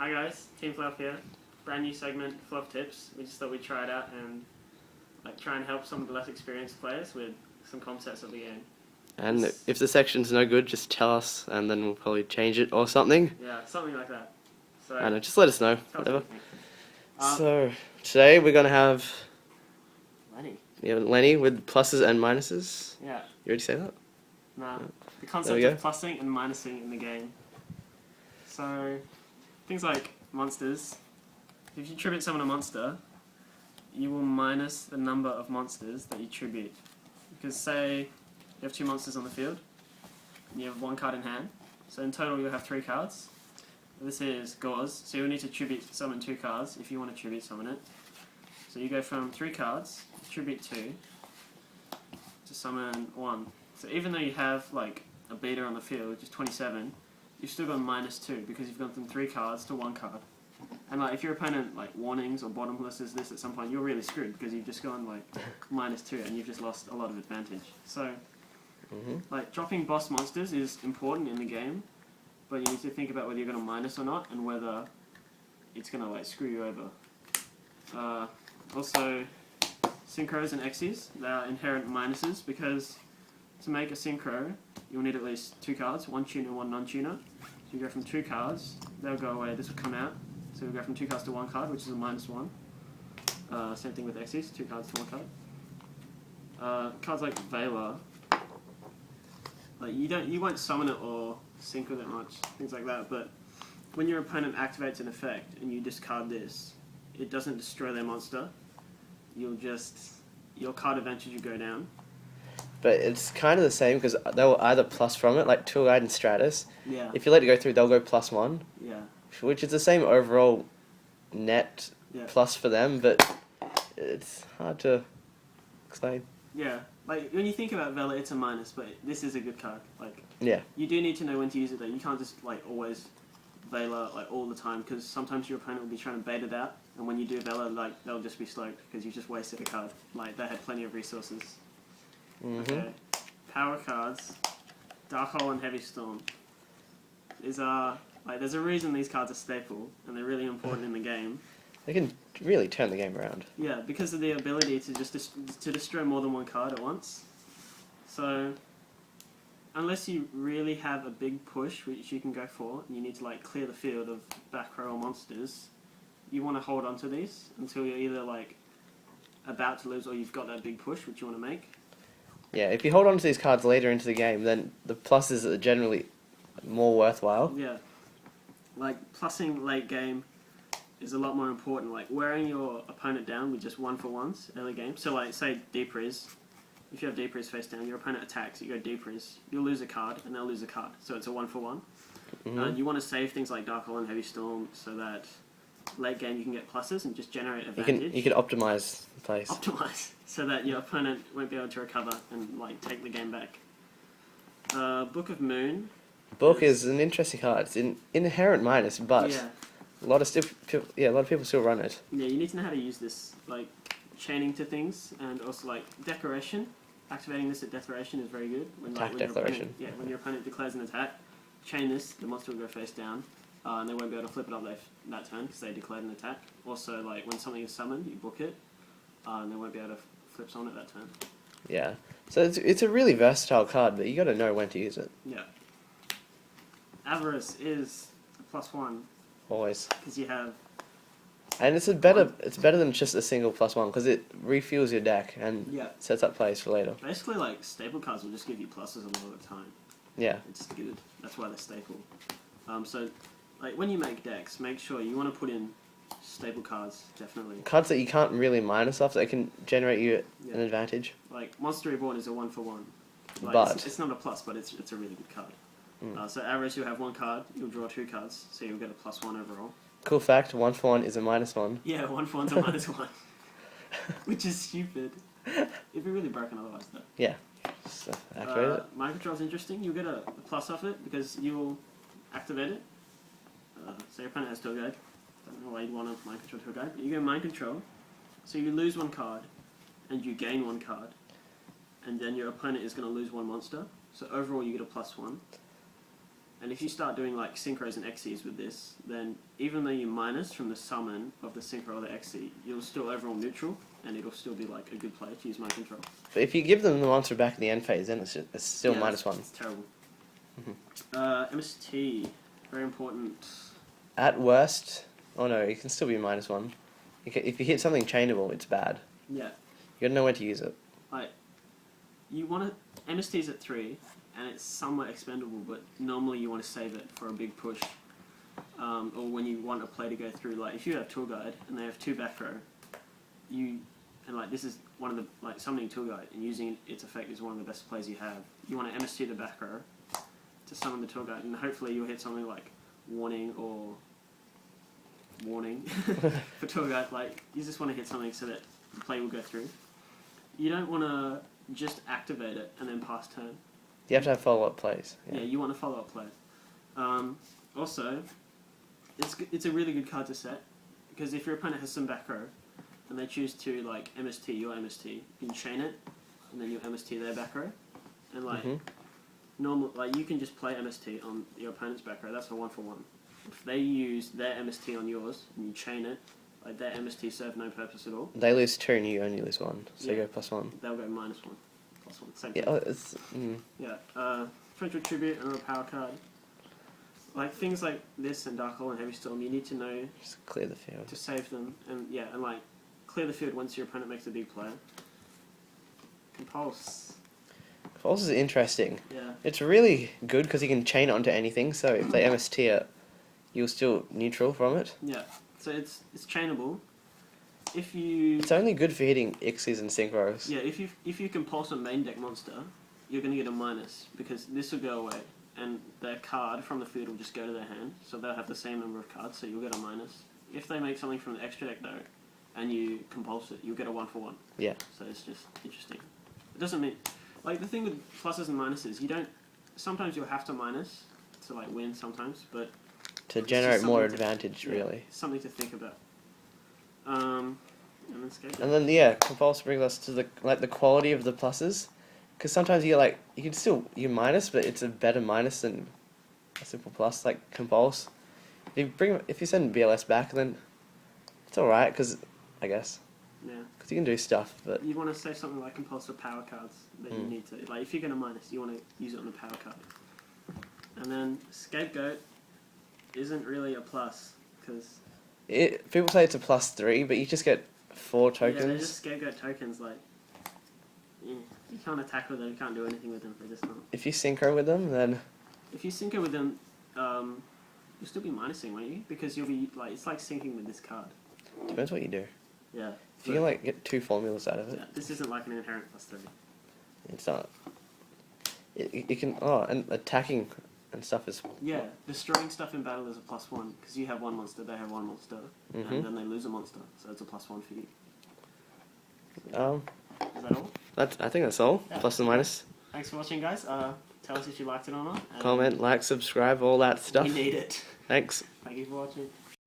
Hi guys, Team Flelf here. Brand new segment, Flelf Tips. We just thought we'd try it out and try and help some of the less experienced players with some concepts of the game. And if the section's no good, just tell us, and then we'll probably change it or something. Yeah, something like that. So I know, just let us know, tell us whatever. what you think. So today we're gonna have Lenny. Lenny with pluses and minuses. Yeah. You already say that? Nah. Yeah. The concept There we of go. plussing and minusing in the game. So things like monsters. If you tribute summon a monster, you will minus the number of monsters that you tribute. Because say you have 2 monsters on the field, and you have 1 card in hand, so in total you'll have 3 cards. This is Gauze, so you'll need to tribute summon 2 cards if you want to tribute summon it. So you go from 3 cards, tribute 2, to summon 1. So even though you have like a beta on the field, which is 27, you've still got -2 because you've gone from 3 cards to 1 card. And like if your opponent like warnings or bottomless this at some point, you're really screwed because you've just gone like -2 and you've just lost a lot of advantage. So like dropping boss monsters is important in the game, but you need to think about whether you're going to minus or not and whether it's going to like screw you over. Also, synchros and X's, they are inherent minuses because to make a synchro, you'll need at least 2 cards, 1 tuner and 1 non-tuner. So you go from 2 cards, they'll go away, this will come out. So we'll go from 2 cards to 1 card, which is a -1. Same thing with X's, 2 cards to 1 card. Cards like Veiler, like you won't summon it or sync with it much, things like that, but when your opponent activates an effect and you discard this, it doesn't destroy their monster. Your card advantage will go down. But it's kind of the same because they'll either plus from it, like Tour Guide and Stratus. Yeah. If you let it go through, they'll go +1. Yeah. Which is the same overall net plus for them, but it's hard to explain. Yeah. Like when you think about Vela, it's a minus, but this is a good card. Like Yeah. you do need to know when to use it though. You can't just like always Vela like all the time because sometimes your opponent will be trying to bait it out, and when you do Vela, like they'll just be stoked because you just wasted a card. Like they had plenty of resources. Okay. Power cards, Dark Hole and Heavy Storm. These are like there's a reason these cards are staple and they're really important in the game. They can really turn the game around. Yeah, because of the ability to just to destroy more than 1 card at once. So unless you really have a big push, which you can go for, and you need to like clear the field of back row monsters, you want to hold on to these until you're either like about to lose or you've got that big push which you want to make. Yeah, if you hold on to these cards later into the game, then the pluses are generally more worthwhile. Yeah. Like plussing late game is a lot more important. Like wearing your opponent down with just 1-for-1s early game. So like say deep res. If you have deep res face down, your opponent attacks, you go deep res, you'll lose a card and they'll lose a card. So it's a 1-for-1. You want to save things like Dark Hole and Heavy Storm so that late game you can get pluses and just generate advantage. You can optimize the place. Optimize so that your opponent won't be able to recover and like take the game back. Book of Moon. Book is an interesting card. It's an inherent minus, but a lot of people still run it. Yeah, you need to know how to use this, like chaining to things, and also like declaration. Activating this at declaration is very good. When, Attack when declaration. When your opponent declares an attack, chain this. The monster will go face down, and they won't be able to flip it up that turn because they declared an attack. Also, like when something is summoned, you book it, and they won't be able to flip someone at that turn. Yeah, so it's a really versatile card, but you got to know when to use it. Yeah. Avarice is a +1 Always. because you have. And it's better than just a single +1 because it refuels your deck and sets up plays for later. Basically, like staple cards will just give you pluses a lot of the time. Yeah. It's good. That's why they're staple. So, like when you make decks, make sure you want to put in staple cards definitely. Cards that you can't really minus off that can generate you an advantage. Like Monster Reborn is a 1-for-1. Like, but it's not a plus, but it's a really good card. So average, you'll have 1 card, you'll draw 2 cards, so you'll get a +1 overall. Cool fact: 1-for-1 is a -1. Yeah, 1-for-1's a -1, which is stupid. It'd be really broken otherwise, though. Yeah. Just activate it. Mind Control's interesting. You'll get a plus off it because you'll activate it. So your opponent has Tour Guide. Don't know why you'd want to Mind Control Tour Guide, but you go Mind Control. So you lose 1 card, and you gain 1 card, and then your opponent is going to lose 1 monster. So overall, you get a +1. And if you start doing like synchros and XCs with this, then even though you minus from the summon of the synchro or the XC, you'll still overall neutral, and it'll still be like a good play to use mind control. But if you give them the monster back in the end phase, then it's still -1. It's terrible. MST, very important. At worst, oh no, it can still be -1. If you hit something chainable, it's bad. Yeah. You gotta know when to use it. Like, you want to MST's at 3, and it's somewhat expendable, but normally you want to save it for a big push, or when you want a play to go through. Like if you have tour guide and they have 2 back row, this is one of the summoning tour guide and using its effect is one of the best plays you have. You want to MST the back row to summon the tour guide, and hopefully you'll hit something like warning for tour guide. Like you just want to hit something so that the play will go through. You don't want to just activate it and then pass turn. You have to have follow-up plays. Yeah, you want a follow-up play. Also, it's a really good card to set, because if your opponent has some back row, and they choose to like MST your MST, you can chain it, and then you MST their back row, and you can just play MST on your opponent's back row. That's a 1-for-1. If they use their MST on yours and you chain it, like their MST serve no purpose at all. They lose 2 and you only lose 1, so you go +1. They'll go -1, +1. Same yeah, thing. Yeah. French Tribute, another power card. Like things like this and Dark Hole and Heavy Storm, you need to know just clear the field to save them, and clear the field once your opponent makes a big play. Compulse. Compulse is interesting. Yeah. It's really good because you can chain it onto anything, so if they MST it, you're still neutral from it. Yeah. So it's chainable. It's only good for hitting Ixies and Synchros. Yeah, if you compulse a main deck monster, you're going to get a minus, because this will go away, and their card from the field will just go to their hand, so they'll have the same number of cards, so you'll get a minus. If they make something from the extra deck though, and you compulse it, you'll get a 1-for-1. Yeah. So it's just interesting. It doesn't mean, the thing with pluses and minuses, sometimes you'll have to minus to win sometimes, but to generate more advantage, really. Something to think about. And then Compulse brings us to the quality of the pluses, because sometimes you can still minus, but it's a better minus than a simple plus like Compulse. If you send BLS back, then it's all right, because I guess. Yeah. Because you can do stuff, but you want to save something like Compulse for power cards that you need to. If you're going to minus, you want to use it on the power card. And then Scapegoat isn't really a plus, because people say it's a +3, but you just get 4 tokens. Yeah, they're just Scapegoat tokens. You can't attack with them. You can't do anything with them. They're just not. If you synchro with them, then if you synchro with them, you'll still be minusing, won't you? Because you'll be it's like syncing with this card. Depends what you do. Yeah. If you can get 2 formulas out of it. Yeah, this isn't like an inherent +3. It's not. You can and attacking and stuff is. Yeah, destroying stuff in battle is a +1, because you have 1 monster, they have 1 monster, and then they lose a monster, so it's a +1 for you. Is that all? I think that's all. Yeah. Plus and minus. Thanks for watching, guys. Tell us if you liked it or not. Comment, like, subscribe, all that stuff. We need it. Thanks. Thank you for watching.